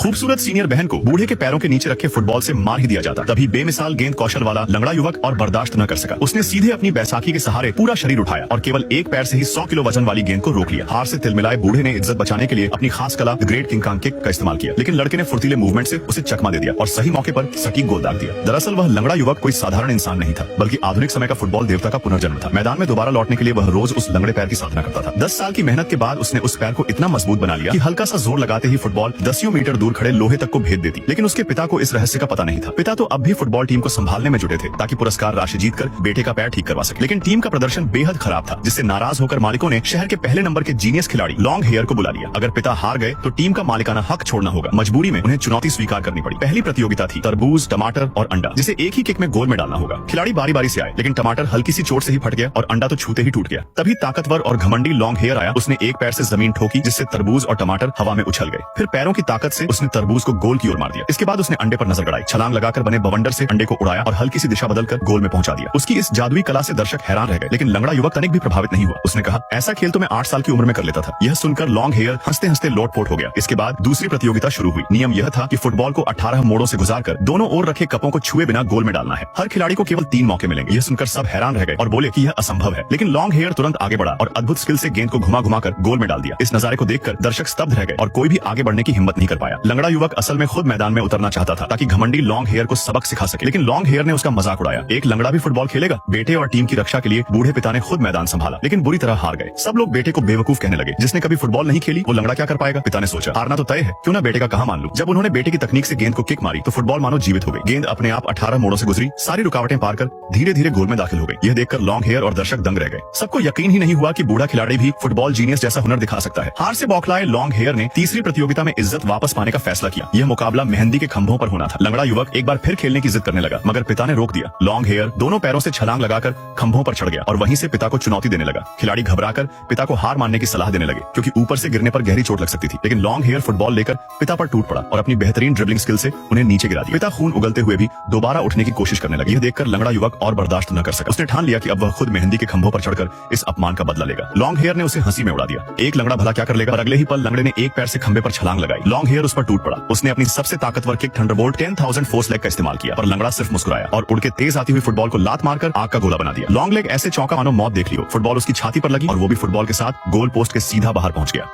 खूबसूरत सीनियर बहन को बूढ़े के पैरों के नीचे रखे फुटबॉल से मार ही दिया जाता। तभी बेमिसाल गेंद कौशल वाला लंगड़ा युवक और बर्दाश्त न कर सका। उसने सीधे अपनी बैसाखी के सहारे पूरा शरीर उठाया और केवल एक पैर से ही 100 किलो वजन वाली गेंद को रोक लिया। हार से तिलमिलाए बूढ़े ने इज्जत बचाने के लिए अपनी खास कला ग्रेट किंग कांग किक का इस्तेमाल किया, लेकिन लड़के ने फुर्तीले मूवमेंट से उसे चकमा दे दिया और सही मौके पर सटीक गोल दाग दिया। दरअसल वह लंगड़ा युवक कोई साधारण इंसान नहीं था, बल्कि आधुनिक समय का फुटबॉल देवता का पुनर्जन्म था। मैदान में दोबारा लौटने के लिए वह रोज उस लंगड़े पैर की साधना करता था। 10 साल की मेहनत के बाद उसने उस पैर को इतना मजबूत बना लिया कि हल्का सा जोर लगाते ही फुटबॉल 10 मीटर दूर खड़े लोहे तक को भेद देती। लेकिन उसके पिता को इस रहस्य का पता नहीं था। पिता तो अब भी फुटबॉल टीम को संभालने में जुटे थे ताकि पुरस्कार राशि जीतकर बेटे का पैर ठीक करवा सके। लेकिन टीम का प्रदर्शन बेहद खराब था, जिससे नाराज होकर मालिकों ने शहर के पहले नंबर के जीनियस खिलाड़ी लॉन्ग हेयर को बुला लिया। अगर पिता हार गए तो टीम का मालिकाना हक छोड़ना होगा। मजबूरी में उन्हें चुनौती स्वीकार करनी पड़ी। पहली प्रतियोगिता थी तरबूज, टमाटर और अंडा, जिसे एक ही किक में गोल में डालना होगा। खिलाड़ी बारी बारी से आए, लेकिन टमाटर हल्की सी चोट से ही फट गया और अंडा तो छूते ही टूट गया। तभी ताकतवर और घमंडी लॉन्ग हेयर आया। उसने एक पैर से जमीन ठोकी, जिससे तरबूज और टमाटर हवा में उछल गए। फिर पैरों की ताकत से उसने तरबूज को गोल की ओर मार दिया। इसके बाद उसने अंडे पर नजर गड़ाई, छलांग लगाकर बने बवंडर से अंडे को उड़ाया और हल्की सी दिशा बदलकर गोल में पहुंचा दिया। उसकी इस जादुई कला से दर्शक हैरान रह गए, लेकिन लंगड़ा युवक तनिक भी प्रभावित नहीं हुआ। उसने कहा, ऐसा खेल तो मैं 8 साल की उम्र में कर लेता था। यह सुनकर लॉन्ग हेयर हंसते हंसते लोटपोट हो गया। इसके बाद दूसरी प्रतियोगिता शुरू हुई। नियम यह था कि फुटबॉल को 18 मोड़ों से गुजारकर दोनों ओर रखे कपों को छुए बिना गोल में डालना है। हर खिलाड़ी को केवल 3 मौके मिलेंगे। यह सुनकर सब हैरान रह गए और बोले कि यह असंभव है। लेकिन लॉन्ग हेयर तुरंत आगे बढ़ा और अद्भुत स्किल से गेंद को घुमा घुमाकर गोल में डाल दिया। इस नजारे को देखकर दर्शक स्तब्ध रह गए और कोई भी आगे बढ़ने की हिम्मत नहीं कर पाया। लंगड़ा युवक असल में खुद मैदान में उतरना चाहता था ताकि घमंडी लॉन्ग हेयर को सबक सिखा सके, लेकिन लॉन्ग हेयर ने उसका मजाक उड़ाया। एक लंगड़ा भी फुटबॉल खेलेगा? बेटे और टीम की रक्षा के लिए बूढ़े पिता ने खुद मैदान संभाला, लेकिन बुरी तरह हार गए। सब लोग बेटे को बेवकूफ कहने लगे। जिसने कभी फुटबॉल नहीं खेली वो लंगड़ा क्या कर पाएगा? पिता ने सोचा, हारना तो तय है, क्यों ना बेटे का कहा मान लूं। जब उन्होंने बेटे की तकनीक से गेंद को किक मारी तो फुटबॉल मानो जीवित हो गई। गेंद अपने आप 18 मोड़ों से गुजरी, सारी रुकावटें पार कर धीरे धीरे गोल में दाखिल हो गई। यह देखकर लॉन्ग हेयर और दर्शक दंग रह गए। सबको यकीन ही नहीं हुआ कि बूढ़ा खिलाड़ी भी फुटबॉल जीनियस जैसा हुनर दिखा सकता है। हार से बौखलाए लॉन्ग हेयर ने तीसरी प्रतियोगिता में इज्जत वापस पाने का फैसला किया। यह मुकाबला मेहंदी के खंभों पर होना था। लंगड़ा युवक एक बार फिर खेलने की जिद करने लगा, मगर पिता ने रोक दिया। लॉन्ग हेयर दोनों पैरों से छलांग लगाकर खंभों पर चढ़ गया और वहीं से पिता को चुनौती देने लगा। खिलाड़ी घबराकर पिता को हार मानने की सलाह देने लगे, क्योंकि ऊपर से गिरने पर गहरी चोट लग सकती थी। लेकिन लॉन्ग हेयर फुटबॉल लेकर पिता पर टूट पड़ा और अपनी बेहतरीन ड्रिबलिंग स्किल से उन्हें नीचे गिरा दिया। पिता खून उगलते हुए भी दोबारा उठने की कोशिश करने लगे। यह देखकर लंगड़ा युवक और बर्दाश्त न कर सका। उसने ठान लिया कि अब वह खुद मेहंदी के खंभों पर चढ़कर इस अपमान का बदला लेगा। लॉन्ग हेयर ने उसे हंसी में उड़ा दिया। एक लंगड़ा भला क्या कर लेगा? पर अगले ही पल लंगड़े ने एक पैर से खंभे पर छलांग लगाई। लॉन्ग हेयर उस पर टूट पड़ा। उसने अपनी सबसे ताकतवर किक थंडरबोल्ट 10,000 फोर्स लेग का इस्तेमाल किया, पर लंगड़ा सिर्फ मुस्कुराया और उड़ के तेज आती हुई फुटबॉल को लात मारकर आग का गोला बना दिया। लॉन्ग लेग ऐसे चौंका मानो मौत देख ली हो। फुटबॉल उसकी छाती पर लगी और वो भी फुटबॉल के साथ गोल पोस्ट के सीधा बाहर पहुंच गया।